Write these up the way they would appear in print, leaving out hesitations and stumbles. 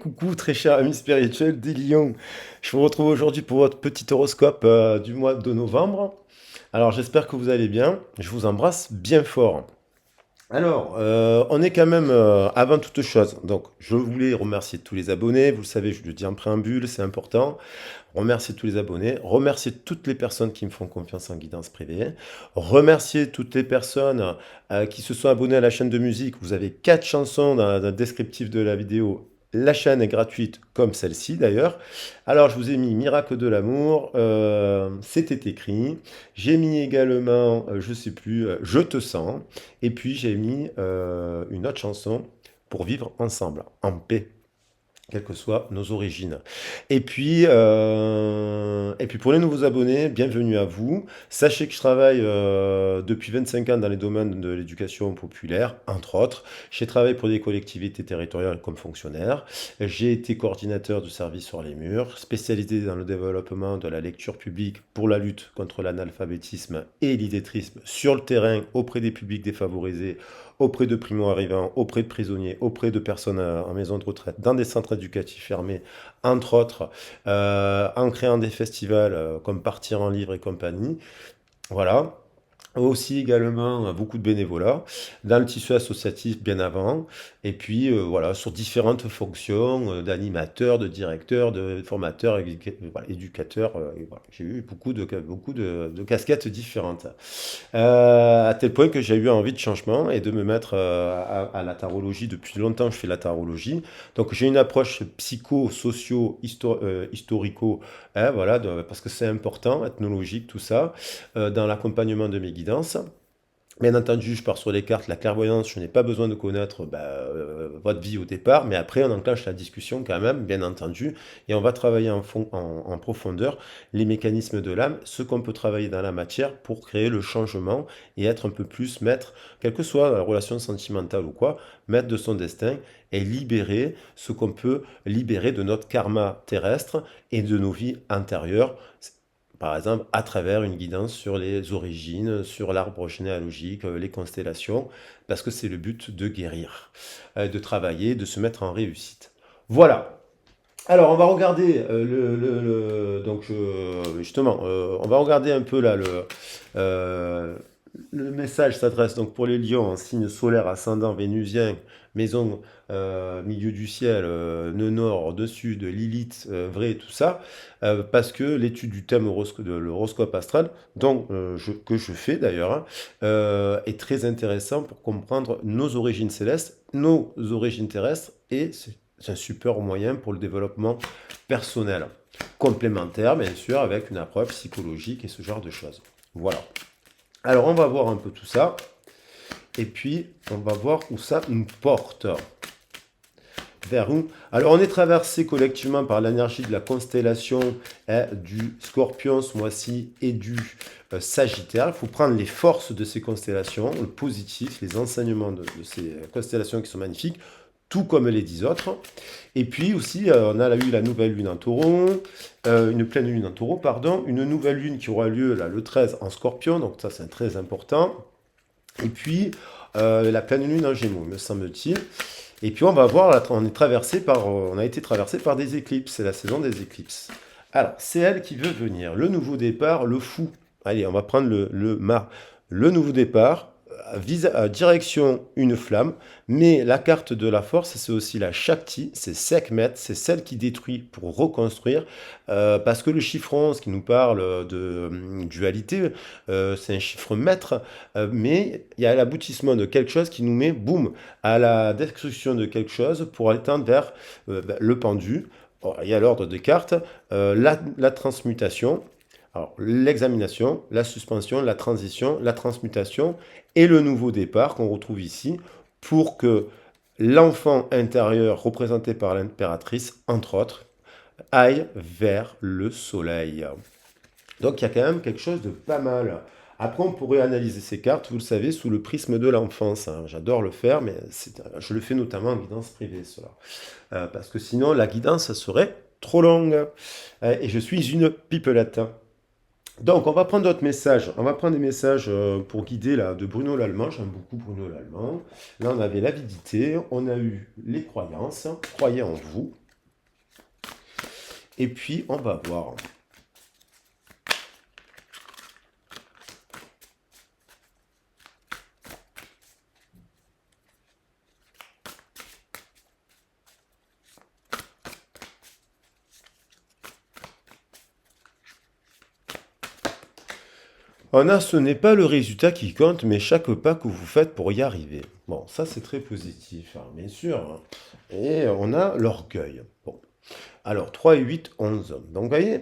Coucou très cher ami spirituel des lions. Je vous retrouve aujourd'hui pour votre petit horoscope du mois de novembre. Alors j'espère que vous allez bien. Je vous embrasse bien fort. Alors, on est quand même avant toute chose. Donc je voulais remercier tous les abonnés. Vous le savez, je le dis en préambule, c'est important. Remercier tous les abonnés. Remercier toutes les personnes qui me font confiance en guidance privée. Remercier toutes les personnes qui se sont abonnées à la chaîne de musique. Vous avez 4 chansons dans le descriptif de la vidéo. La chaîne est gratuite, comme celle-ci d'ailleurs. Alors, je vous ai mis Miracle de l'amour, c'était écrit. J'ai mis également, je sais plus, Je te sens. Et puis, j'ai mis une autre chanson pour vivre ensemble, en paix, quelles que soient nos origines. Et puis pour les nouveaux abonnés, bienvenue à vous. Sachez que je travaille depuis 25 ans dans les domaines de l'éducation populaire, entre autres. J'ai travaillé pour des collectivités territoriales comme fonctionnaire. J'ai été coordinateur du service sur les murs, spécialisé dans le développement de la lecture publique pour la lutte contre l'analphabétisme et l'illettrisme sur le terrain auprès des publics défavorisés, auprès de primo-arrivants, auprès de prisonniers, auprès de personnes en maison de retraite, dans des centres éducatifs fermés, entre autres, en créant des festivals comme Partir en livre et compagnie. Voilà. Aussi également beaucoup de bénévolat dans le tissu associatif bien avant, et puis voilà, sur différentes fonctions d'animateur, de directeur, de formateur, voilà, éducateur. Et voilà. J'ai eu beaucoup de casquettes différentes. À tel point que j'ai eu envie de changement et de me mettre à la tarologie. Depuis longtemps, je fais la tarologie. Donc j'ai une approche psycho-socio-historico, hein, voilà, parce que c'est important, ethnologique, tout ça, dans l'accompagnement de mes guidances. Bien entendu, je pars sur les cartes, la clairvoyance, je n'ai pas besoin de connaître votre vie au départ, mais après on enclenche la discussion quand même, bien entendu, et on va travailler en profondeur les mécanismes de l'âme, ce qu'on peut travailler dans la matière pour créer le changement et être un peu plus maître, quelle que soit la relation sentimentale ou quoi, maître de son destin et libérer ce qu'on peut libérer de notre karma terrestre et de nos vies antérieures, par exemple, à travers une guidance sur les origines, sur l'arbre généalogique, les constellations, parce que c'est le but de guérir, de travailler, de se mettre en réussite. Voilà. Alors, on va regarder justement, on va regarder un peu là le message s'adresse donc pour les lions en signe solaire ascendant vénusien, maison milieu du ciel, nœud nord, au-dessus de Lilith, vrai, tout ça, parce que l'étude du thème de l'horoscope astral, que je fais d'ailleurs, hein, est très intéressant pour comprendre nos origines célestes, nos origines terrestres, et c'est un super moyen pour le développement personnel. Complémentaire, bien sûr, avec une approche psychologique et ce genre de choses. Voilà. Alors, on va voir un peu tout ça. Et puis, on va voir où ça nous porte. Vers où? Alors, on est traversé collectivement par l'énergie de la constellation du Scorpion ce mois-ci et du Sagittaire. Il faut prendre les forces de ces constellations, le positif, les enseignements de ces constellations qui sont magnifiques, tout comme les 10 autres. Et puis aussi, on a eu la nouvelle lune en taureau, une pleine lune en taureau, pardon, une nouvelle lune qui aura lieu là, le 13 en Scorpion, donc ça c'est très important. Et puis, la pleine lune en Gémeaux, me semble-t-il. Et puis on va voir, là, on a été traversé par des éclipses, c'est la saison des éclipses. Alors, c'est elle qui veut venir. Le nouveau départ, le fou. Allez, on va prendre le nouveau départ, vise à direction une flamme, mais la carte de la force, c'est aussi la Shakti, c'est Sekhmet, c'est celle qui détruit pour reconstruire, parce que le chiffre 11 qui nous parle de dualité, c'est un chiffre maître, mais il y a l'aboutissement de quelque chose qui nous met, boum, à la destruction de quelque chose pour aller tendre vers le pendu. Bon, il y a l'ordre des cartes, la transmutation, alors l'examination, la suspension, la transition, la transmutation et le nouveau départ qu'on retrouve ici pour que l'enfant intérieur représenté par l'impératrice, entre autres, aille vers le soleil. Donc il y a quand même quelque chose de pas mal. Après, on pourrait analyser ces cartes, vous le savez, sous le prisme de l'enfance, hein. J'adore le faire, mais je le fais notamment en guidance privée, cela. Parce que sinon, la guidance, ça serait trop longue. Et je suis une pipelette. Donc, on va prendre d'autres messages. On va prendre des messages pour guider là, de Bruno Lallemand. J'aime beaucoup Bruno Lallemand. Là, on avait l'avidité, on a eu les croyances. Croyez en vous. Et puis, on va voir. On a, ce n'est pas le résultat qui compte, mais chaque pas que vous faites pour y arriver. Bon, ça c'est très positif, hein, bien sûr, hein. Et on a l'orgueil. Bon. Alors, 3 et 8, 11. Donc, vous voyez,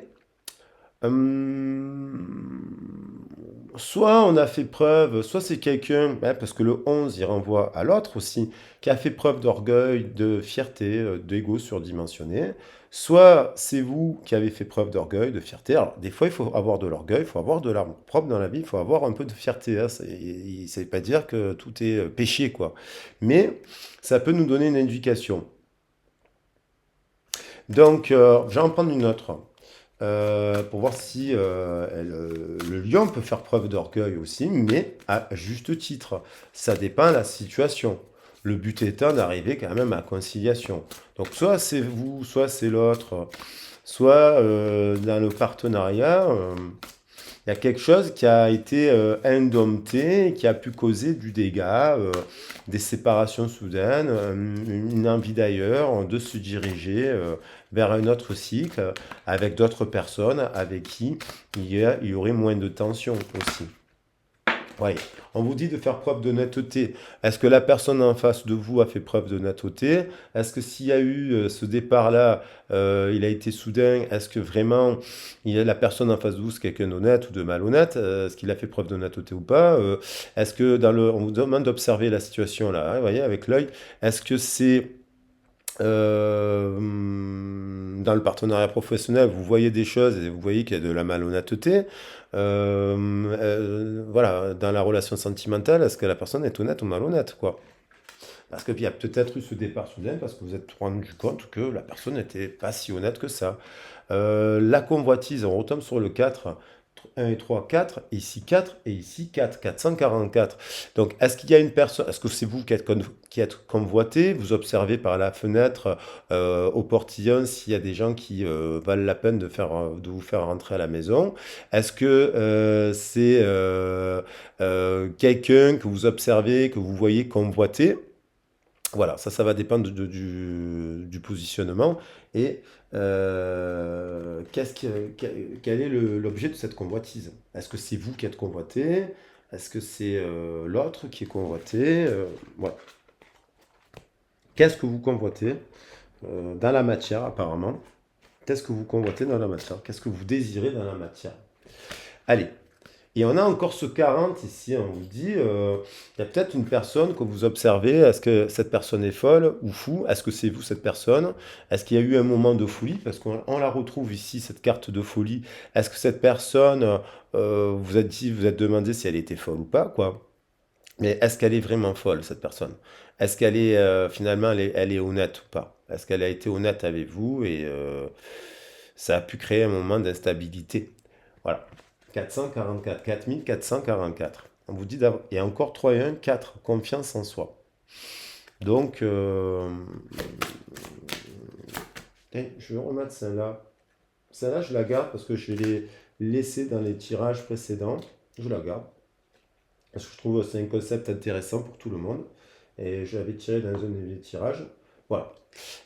soit on a fait preuve, soit c'est quelqu'un, hein, parce que le 11, il renvoie à l'autre aussi, qui a fait preuve d'orgueil, de fierté, d'ego surdimensionné. Soit c'est vous qui avez fait preuve d'orgueil, de fierté. Alors, des fois, il faut avoir de l'orgueil, il faut avoir de l'amour propre dans la vie, il faut avoir un peu de fierté, hein. Ça ne veut pas dire que tout est péché, quoi. Mais ça peut nous donner une indication. Donc, j'en prendre une autre. Pour voir si le lion peut faire preuve d'orgueil aussi, mais à juste titre. Ça dépend de la situation. Le but étant d'arriver quand même à la conciliation. Donc soit c'est vous, soit c'est l'autre, soit dans le partenariat, il y a quelque chose qui a été indompté, qui a pu causer du dégât, des séparations soudaines, une envie d'ailleurs, de se diriger vers un autre cycle avec d'autres personnes avec qui il y aurait moins de tension aussi. Oui, on vous dit de faire preuve d'honnêteté. Est-ce que la personne en face de vous a fait preuve d'honnêteté? Est-ce que s'il y a eu ce départ-là, il a été soudain? Est-ce que vraiment la personne en face de vous, c'est quelqu'un d'honnête ou de malhonnête? Est-ce qu'il a fait preuve d'honnêteté ou pas? Est-ce que on vous demande d'observer la situation là, hein, vous voyez, avec l'œil. Est-ce que c'est dans le partenariat professionnel, vous voyez des choses et vous voyez qu'il y a de la malhonnêteté. Voilà, dans la relation sentimentale, est-ce que la personne est honnête ou malhonnête, quoi? Parce qu'il y a peut-être eu ce départ soudain parce que vous êtes rendu compte que la personne n'était pas si honnête que ça. La convoitise, on retombe sur le 4. 1 et 3, 4, ici 4, et ici 4, 444. Donc, est-ce qu'il y a une personne, est-ce que c'est vous qui êtes convoité? Vous observez par la fenêtre, au portillon, s'il y a des gens qui valent la peine de vous faire rentrer à la maison. Est-ce que c'est quelqu'un que vous observez, que vous voyez convoiter? Voilà, ça va dépendre du positionnement. Et quel est l'objet de cette convoitise? Est-ce que c'est vous qui êtes convoité? Est-ce que c'est l'autre qui est convoité? Voilà. Qu'est-ce que vous convoitez dans la matière, apparemment? Qu'est-ce que vous convoitez dans la matière? Qu'est-ce que vous désirez dans la matière? Allez. Et on a encore ce 40 ici, on vous dit, il y a peut-être une personne que vous observez, est-ce que cette personne est folle ou fou? Est-ce que c'est vous cette personne? Est-ce qu'il y a eu un moment de folie? Parce qu'on la retrouve ici, cette carte de folie. Est-ce que cette personne, vous êtes demandé si elle était folle ou pas, quoi? Mais est-ce qu'elle est vraiment folle, cette personne? Est-ce qu'elle est, finalement, elle est honnête ou pas? Est-ce qu'elle a été honnête avec vous et ça a pu créer un moment d'instabilité? Voilà. 444, 4444. On vous dit d'avoir. Et encore 3 et 1, 4. Confiance en soi. Donc, je vais remettre celle-là. Celle-là, je la garde parce que je l'ai laissée dans les tirages précédents. Je la garde. Parce que je trouve que c'est un concept intéressant pour tout le monde. Et je l'avais tiré dans un des tirages. Voilà.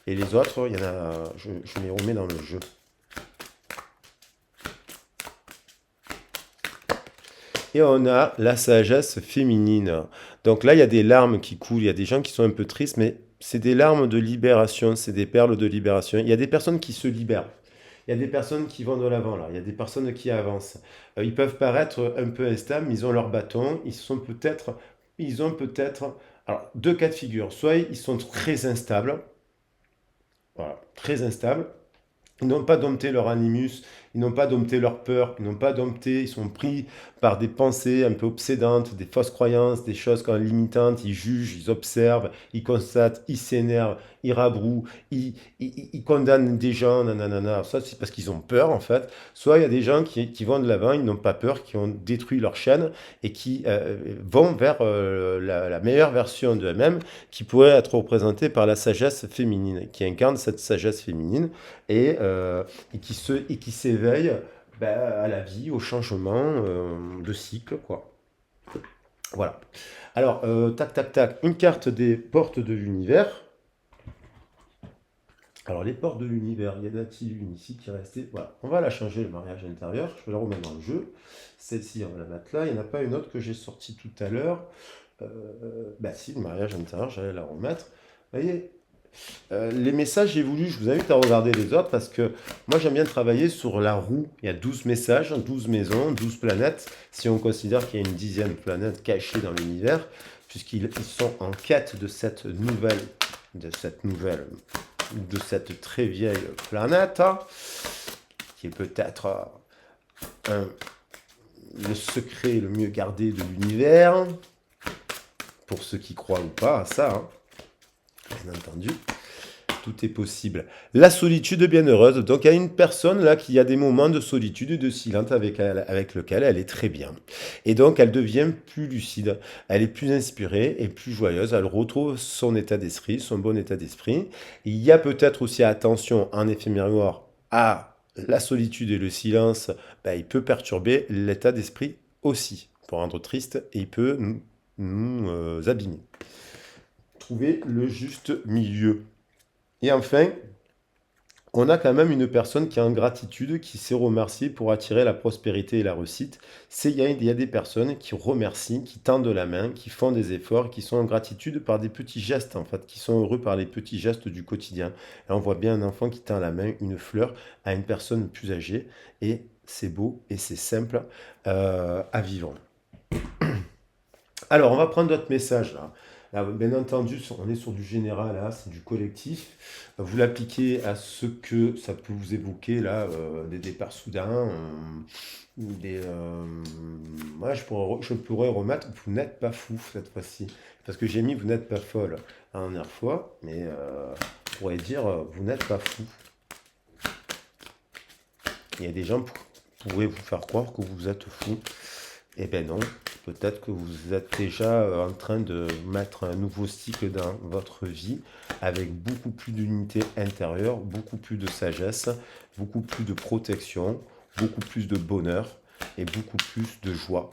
Et les autres, il y en a, je les remets dans le jeu. Et on a la sagesse féminine. Donc là, il y a des larmes qui coulent, il y a des gens qui sont un peu tristes, mais c'est des larmes de libération, c'est des perles de libération. Il y a des personnes qui se libèrent. Il y a des personnes qui vont de l'avant là, il y a des personnes qui avancent. Ils peuvent paraître un peu instables, mais ils ont leur bâton, ils ont peut-être, alors deux cas de figure. Soit ils sont très instables, voilà, très instables. Ils n'ont pas dompté leur animus, ils n'ont pas dompté leur peur, ils n'ont pas dompté, ils sont pris par des pensées un peu obsédantes, des fausses croyances, des choses quand limitantes, ils jugent, ils observent, ils constatent, ils s'énervent, ils rabrouent, ils condamnent des gens, nanana. Ça, c'est parce qu'ils ont peur, en fait. Soit il y a des gens qui vont de l'avant, ils n'ont pas peur, qui ont détruit leur chaîne et qui vont vers la meilleure version d'eux-mêmes qui pourrait être représentée par la sagesse féminine, qui incarne cette sagesse féminine. Et et qui s'éveille ben, à la vie, au changement de cycle, quoi. Voilà. Alors, tac, tac, tac, une carte des portes de l'univers. Alors, les portes de l'univers, y en a-t-il une ici qui est restée? Voilà, on va la changer, le mariage intérieur. Je vais la remettre dans le jeu. Celle-ci, on va la mettre là. Il n'y en a pas une autre que j'ai sortie tout à l'heure. Bah si, le mariage intérieur, j'allais la remettre. Vous voyez, les messages, j'ai voulu, je vous invite à regarder les autres parce que moi, j'aime bien travailler sur la roue. Il y a 12 messages, 12 maisons, 12 planètes. Si on considère qu'il y a une dixième planète cachée dans l'univers, puisqu'ils sont en quête de cette nouvelle, de cette très vieille planète, hein, qui est peut-être le secret le mieux gardé de l'univers, pour ceux qui croient ou pas à ça, hein, bien entendu. Tout est possible. La solitude bienheureuse. Donc, il y a une personne là qui a des moments de solitude et de silence avec lequel elle est très bien. Et donc, elle devient plus lucide. Elle est plus inspirée et plus joyeuse. Elle retrouve son état d'esprit, son bon état d'esprit. Il y a peut-être aussi, attention, en effet miroir, à la solitude et le silence. Ben, il peut perturber l'état d'esprit aussi, pour rendre triste, et il peut nous abîmer. Trouver le juste milieu. Et enfin, on a quand même une personne qui est en gratitude, qui sait remercier pour attirer la prospérité et la réussite. Il y a des personnes qui remercient, qui tendent la main, qui font des efforts, qui sont en gratitude par des petits gestes, en fait, qui sont heureux par les petits gestes du quotidien. Et on voit bien un enfant qui tend la main, une fleur, à une personne plus âgée. Et c'est beau et c'est simple à vivre. Alors, on va prendre d'autres messages là. Là, bien entendu, on est sur du général, là, c'est du collectif. Vous l'appliquez à ce que ça peut vous évoquer, là, des départs soudains, ouais, je pourrais remettre vous n'êtes pas fou cette fois-ci. Parce que j'ai mis vous n'êtes pas folle la dernière fois, mais je pourrais dire vous n'êtes pas fou. Il y a des gens qui pourraient vous faire croire que vous êtes fou. Eh bien non, peut-être que vous êtes déjà en train de mettre un nouveau cycle dans votre vie avec beaucoup plus d'unité intérieure, beaucoup plus de sagesse, beaucoup plus de protection, beaucoup plus de bonheur et beaucoup plus de joie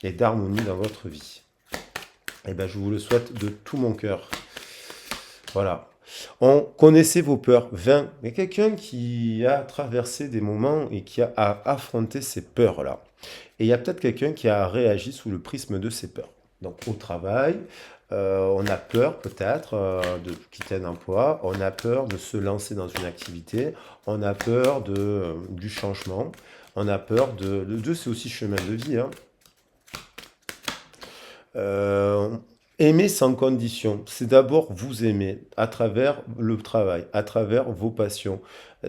et d'harmonie dans votre vie. Eh bien je vous le souhaite de tout mon cœur. Voilà. On connaissait vos peurs. 20. Il y a quelqu'un qui a traversé des moments et qui a affronté ces peurs-là. Et il y a peut-être quelqu'un qui a réagi sous le prisme de ces peurs. Donc au travail, on a peur peut-être de quitter un emploi, on a peur de se lancer dans une activité, on a peur du changement, on a peur c'est aussi chemin de vie, hein. Aimer sans condition, c'est d'abord vous aimer à travers le travail, à travers vos passions.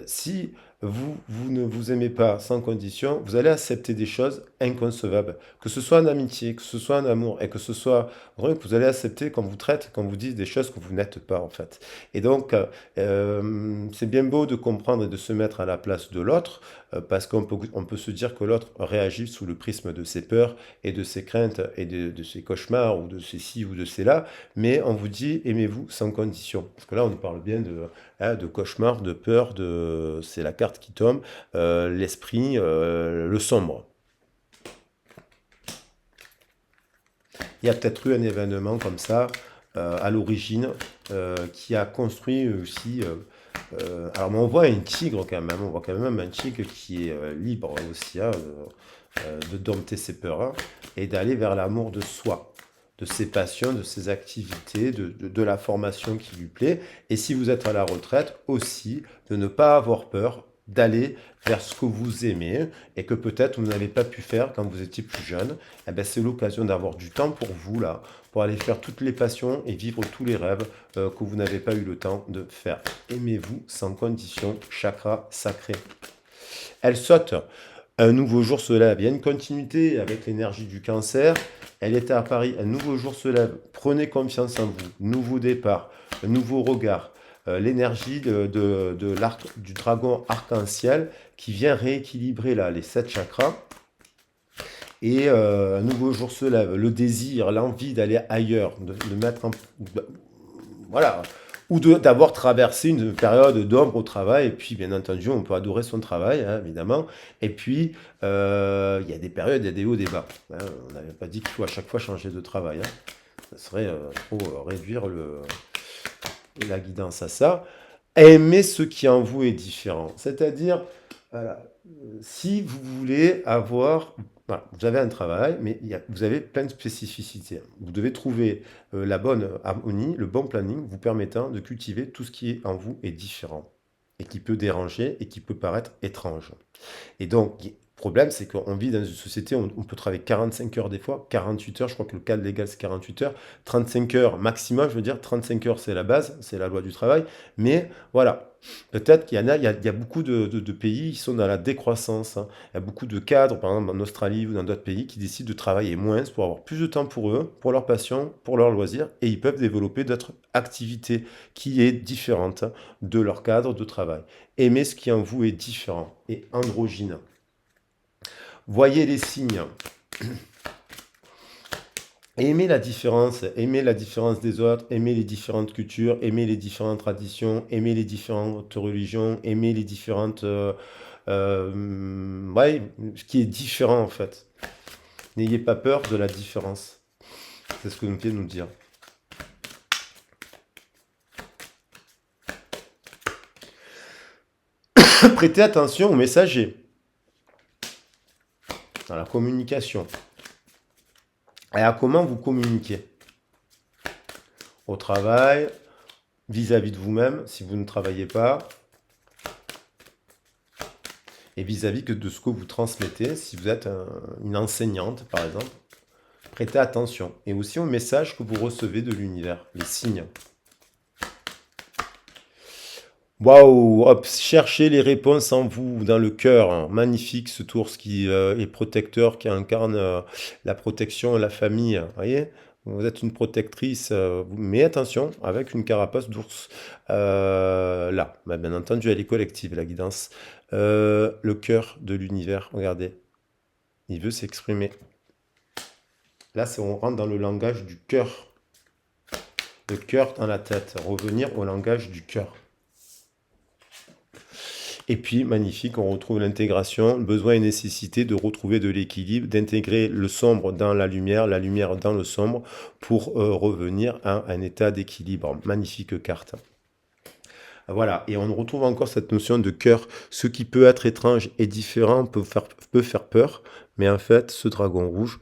Si vous ne vous aimez pas sans condition, vous allez accepter des choses inconcevables. Que ce soit en amitié, que ce soit en amour, et que ce soit que vous allez accepter quand vous traite, quand vous dites des choses que vous n'êtes pas en fait. Et donc, c'est bien beau de comprendre et de se mettre à la place de l'autre, parce on peut se dire que l'autre réagit sous le prisme de ses peurs et de ses craintes et de ses cauchemars ou de ses ci ou de ses là, mais on vous dit aimez-vous sans condition. Parce que là, on parle bien de cauchemar, de peur, c'est la carte qui tombe, l'esprit, le sombre. Il y a peut-être eu un événement comme ça à l'origine qui a construit aussi. Alors, mais on voit un tigre quand même, on voit quand même un tigre qui est libre aussi, hein, de dompter ses peurs, hein, et d'aller vers l'amour de soi, de ses passions, de ses activités, de la formation qui lui plaît. Et si vous êtes à la retraite, aussi de ne pas avoir peur d'aller vers ce que vous aimez et que peut-être vous n'avez pas pu faire quand vous étiez plus jeune. Eh ben, c'est l'occasion d'avoir du temps pour vous là, pour aller faire toutes les passions et vivre tous les rêves que vous n'avez pas eu le temps de faire. Aimez-vous sans condition, chakra sacré. Elle saute. Un nouveau jour se lève. Il y a une continuité avec l'énergie du cancer. Elle était à Paris. Un nouveau jour se lève. Prenez confiance en vous. Nouveau départ. Un nouveau regard. L'énergie du dragon arc-en-ciel qui vient rééquilibrer là, les 7 chakras. Et un nouveau jour se lève. Le désir, l'envie d'aller ailleurs, de mettre en... Voilà. ou d'avoir traversé une période d'ombre au travail. Et puis, bien entendu, on peut adorer son travail, hein, évidemment. Et puis, il y a des périodes, il y a des hauts, des bas, hein. On n'avait pas dit qu'il faut à chaque fois changer de travail, hein. Ça serait trop réduire la guidance à ça. Aimer ce qui en vous est différent. C'est-à-dire, voilà, si vous voulez avoir... Voilà, vous avez un travail, mais vous avez plein de spécificités. Vous devez trouver la bonne harmonie, le bon planning vous permettant de cultiver tout ce qui est en vous est différent et qui peut déranger et qui peut paraître étrange. Et donc, le problème, c'est qu'on vit dans une société où on peut travailler 45 heures des fois, 48 heures, je crois que le cadre légal c'est 48 heures, 35 heures maximum, je veux dire, 35 heures c'est la base, c'est la loi du travail, mais voilà. Peut-être qu'il y en a, il y a beaucoup de pays qui sont dans la décroissance, hein. Il y a beaucoup de cadres, par exemple en Australie ou dans d'autres pays, qui décident de travailler moins pour avoir plus de temps pour eux, pour leur passion, pour leurs loisirs, et ils peuvent développer d'autres activités qui est différente de leur cadre de travail. Aimez ce qui en vous est différent et androgyne. Voyez les signes. Aimez la différence des autres, aimez les différentes cultures, aimez les différentes traditions, aimez les différentes religions, aimez les différentes... ouais, ce qui est différent en fait. N'ayez pas peur de la différence. C'est ce que nous vient de nous dire. Prêtez attention aux messagers, à la communication, et à comment vous communiquez. Au travail, vis-à-vis de vous-même, si vous ne travaillez pas, et vis-à-vis de ce que vous transmettez, si vous êtes une enseignante, par exemple. Prêtez attention. Et aussi aux messages que vous recevez de l'univers, les signes. Waouh, hop, cherchez les réponses en vous, dans le cœur, hein. Magnifique ce tour qui est protecteur, qui incarne la protection, la famille. Vous voyez, vous êtes une protectrice, mais attention, avec une carapace d'ours. Là, bah, bien entendu, elle est collective, la guidance. Le cœur de l'univers, regardez, il veut s'exprimer. Là, on rentre dans le langage du cœur. Le cœur dans la tête, revenir au langage du cœur. Et puis, magnifique, on retrouve l'intégration, le besoin et nécessité de retrouver de l'équilibre, d'intégrer le sombre dans la lumière dans le sombre, pour revenir à un état d'équilibre. Magnifique carte. Voilà, et on retrouve encore cette notion de cœur. Ce qui peut être étrange et différent peut faire peur, mais en fait, ce dragon rouge,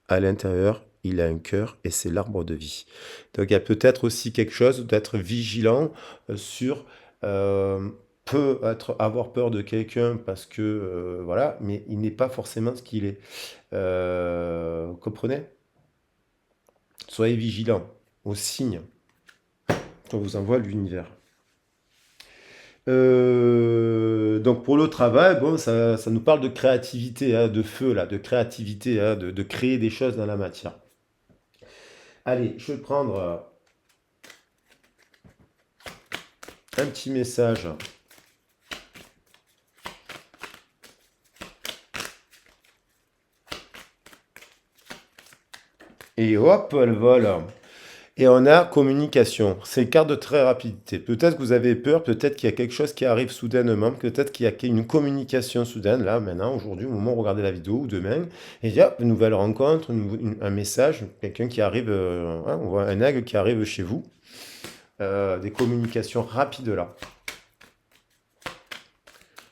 à l'intérieur, il a un cœur et c'est l'arbre de vie. Donc il y a peut-être aussi quelque chose d'être vigilant sur... peut avoir peur de quelqu'un parce que voilà, mais il n'est pas forcément ce qu'il est. Comprenez? Soyez vigilants aux signes qu'on vous envoie l'univers. Donc pour le travail, bon, ça nous parle de créativité, hein, de feu là, de créativité, hein, de créer des choses dans la matière. Allez, je vais prendre un petit message. Et hop, elle vole. Et on a communication. C'est une carte de très rapidité. Peut-être que vous avez peur, peut-être qu'il y a quelque chose qui arrive soudainement, peut-être qu'il y a une communication soudaine, là, maintenant, aujourd'hui, au moment où vous regardez la vidéo, ou demain, et il y a une nouvelle rencontre, un message, quelqu'un qui arrive, hein, on voit un aigle qui arrive chez vous. Des communications rapides là.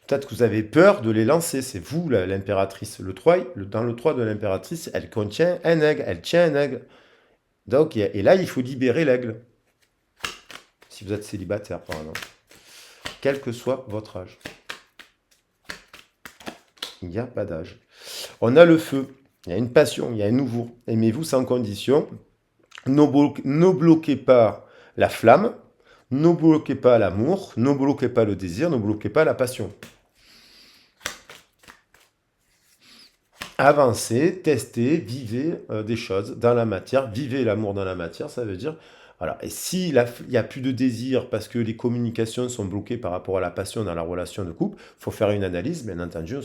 Peut-être que vous avez peur de les lancer, c'est vous l'impératrice. Dans le 3 de l'impératrice, elle contient un aigle, elle tient un aigle. Donc, et là, il faut libérer l'aigle. Si vous êtes célibataire, par exemple. Quel que soit votre âge. Il n'y a pas d'âge. On a le feu, il y a une passion, il y a un nouveau. Aimez-vous sans condition. Ne bloquez pas la flamme, ne bloquez pas l'amour, ne bloquez pas le désir, ne bloquez pas la passion. Avancez, testez, vivez des choses dans la matière, vivez l'amour dans la matière, ça veut dire... Voilà. Et s'il n'y a plus de désir parce que les communications sont bloquées par rapport à la passion dans la relation de couple, il faut faire une analyse, bien entendu, on ne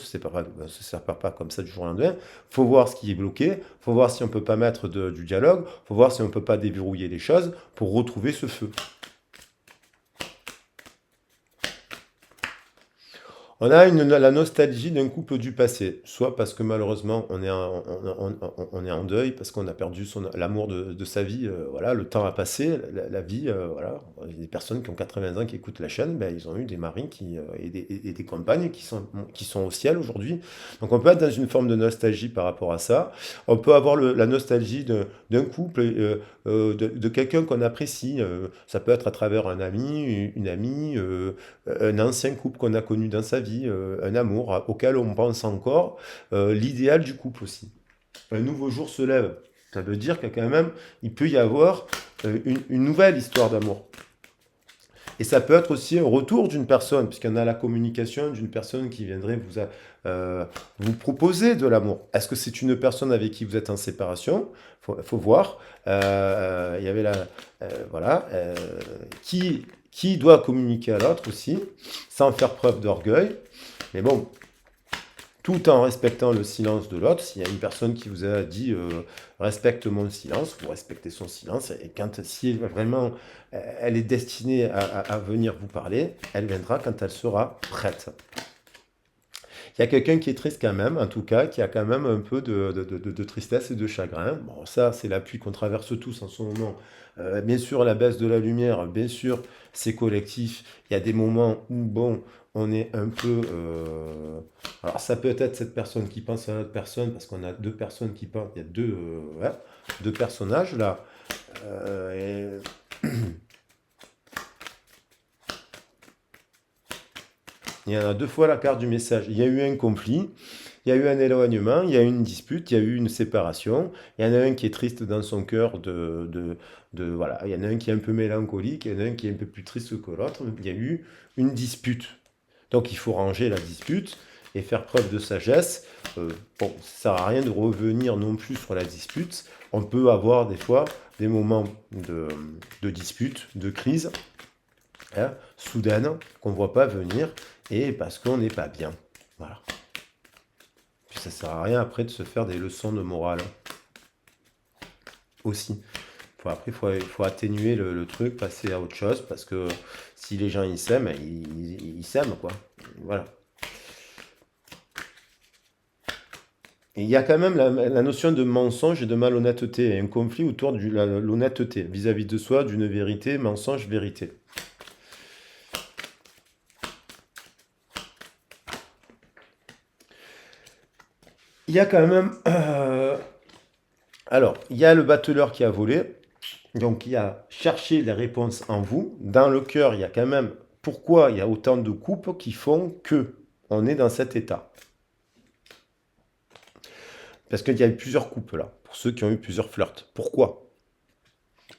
se sépare pas comme ça du jour au lendemain. Il faut voir ce qui est bloqué, il faut voir si on ne peut pas mettre du dialogue, il faut voir si on ne peut pas déverrouiller les choses pour retrouver ce feu. On a la nostalgie d'un couple du passé, soit parce que malheureusement on est en deuil, parce qu'on a perdu l'amour de sa vie, voilà, le temps a passé, la vie, voilà. Il y a des personnes qui ont 80 ans qui écoutent la chaîne, ben, ils ont eu des maris et des compagnes qui sont au ciel aujourd'hui. Donc on peut être dans une forme de nostalgie par rapport à ça. On peut avoir la nostalgie d'un couple, de quelqu'un qu'on apprécie. Ça peut être à travers un ami, une amie. Un ancien couple qu'on a connu dans sa vie, un amour auquel on pense encore, l'idéal du couple aussi. Un nouveau jour se lève. Ça veut dire qu'il quand même, il peut y avoir une nouvelle histoire d'amour. Et ça peut être aussi un retour d'une personne, puisqu'on a la communication d'une personne qui viendrait vous proposer de l'amour. Est-ce que c'est une personne avec qui vous êtes en séparation? Faut voir. Il y avait voilà, qui doit communiquer à l'autre aussi, sans faire preuve d'orgueil. Mais bon, tout en respectant le silence de l'autre. S'il y a une personne qui vous a dit respecte mon silence, vous respectez son silence. Et si vraiment elle est destinée à venir vous parler, elle viendra quand elle sera prête. Il y a quelqu'un qui est triste quand même, en tout cas, qui a quand même un peu de tristesse et de chagrin. Bon, ça, c'est l'appui qu'on traverse tous en ce moment. Bien sûr, la baisse de la lumière, bien sûr, c'est collectif. Il y a des moments où, bon, on est un peu... Alors, ça peut être cette personne qui pense à l'autre personne, parce qu'on a deux personnes qui pensent. Il y a ouais, deux personnages, là. Et il y en a deux fois la carte du message. Il y a eu un conflit, il y a eu un éloignement, il y a eu une dispute, il y a eu une séparation. Il y en a un qui est triste dans son cœur voilà. Il y en a un qui est un peu mélancolique, il y en a un qui est un peu plus triste que l'autre. Il y a eu une dispute. Donc il faut ranger la dispute et faire preuve de sagesse. Bon, ça ne sert à rien de revenir non plus sur la dispute. On peut avoir des fois des moments de dispute, de crise, hein, soudaine, qu'on ne voit pas venir, et parce qu'on n'est pas bien. Voilà. Puis ça sert à rien après de se faire des leçons de morale aussi. Après, il faut atténuer le truc, passer à autre chose, parce que si les gens ils s'aiment, ils s'aiment, quoi. Voilà. Et il y a quand même la notion de mensonge et de malhonnêteté, un conflit autour de l'honnêteté vis-à-vis de soi, d'une vérité, mensonge, vérité. Il y a quand même... alors, il y a le battleur qui a volé, donc il a cherché les réponses en vous. Dans le cœur, il y a quand même... Pourquoi il y a autant de couples qui font que on est dans cet état? Parce qu'il y a eu plusieurs couples là, pour ceux qui ont eu plusieurs flirts. Pourquoi?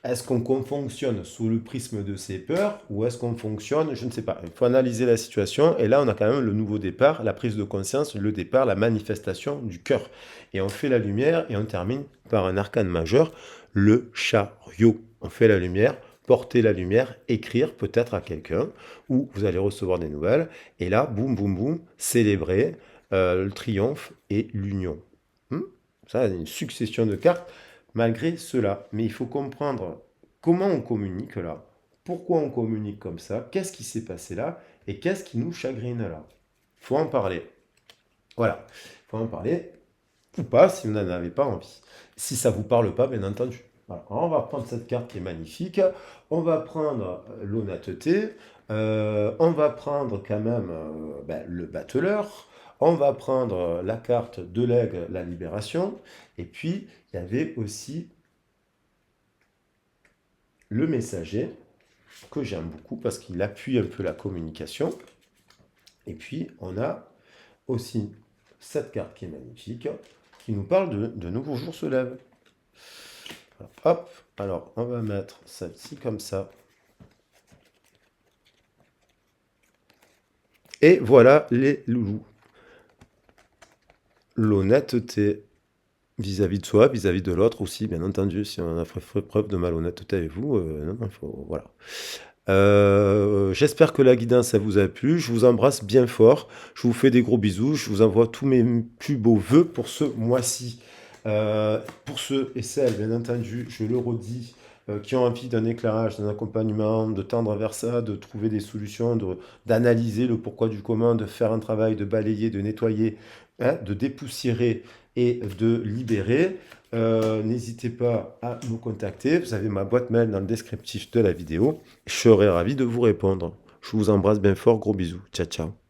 Est-ce qu'on fonctionne sous le prisme de ses peurs ou est-ce qu'on fonctionne, je ne sais pas. Il faut analyser la situation et là on a quand même le nouveau départ, la prise de conscience, le départ, la manifestation du cœur. Et on fait la lumière et on termine par un arcane majeur, le chariot. On fait la lumière, porter la lumière, écrire peut-être à quelqu'un ou vous allez recevoir des nouvelles et là, boum, boum, boum, célébrer le triomphe et l'union. Ça, une succession de cartes malgré cela. Mais il faut comprendre comment on communique là, pourquoi on communique comme ça, qu'est-ce qui s'est passé là, et qu'est-ce qui nous chagrine là. Il faut en parler. Voilà. Il faut en parler, ou pas, si vous n'en avez pas envie. Si ça ne vous parle pas, bien entendu. Voilà. Alors, on va prendre cette carte qui est magnifique. On va prendre l'honnêteté. On va prendre quand même le battleur. On va prendre la carte de l'aigle, la libération. Et puis, il y avait aussi le messager, que j'aime beaucoup parce qu'il appuie un peu la communication. Et puis, on a aussi cette carte qui est magnifique, qui nous parle de nouveaux jours se lèvent. Hop, alors on va mettre celle-ci comme ça. Et voilà les loulous. L'honnêteté vis-à-vis de soi, vis-à-vis de l'autre aussi, bien entendu. Si on a fait preuve de malhonnêteté avec vous, non, il faut... Voilà. J'espère que la guidance, ça vous a plu. Je vous embrasse bien fort. Je vous fais des gros bisous. Je vous envoie tous mes plus beaux vœux pour ce mois-ci. Pour ceux et celles, bien entendu, je le redis, qui ont envie d'un éclairage, d'un accompagnement, de tendre vers ça, de trouver des solutions, d'analyser le pourquoi du comment, de faire un travail, de balayer, de nettoyer, hein, de dépoussiérer et de libérer, n'hésitez pas à me contacter. Vous avez ma boîte mail dans le descriptif de la vidéo. Je serai ravi de vous répondre. Je vous embrasse bien fort. Gros bisous. Ciao, ciao.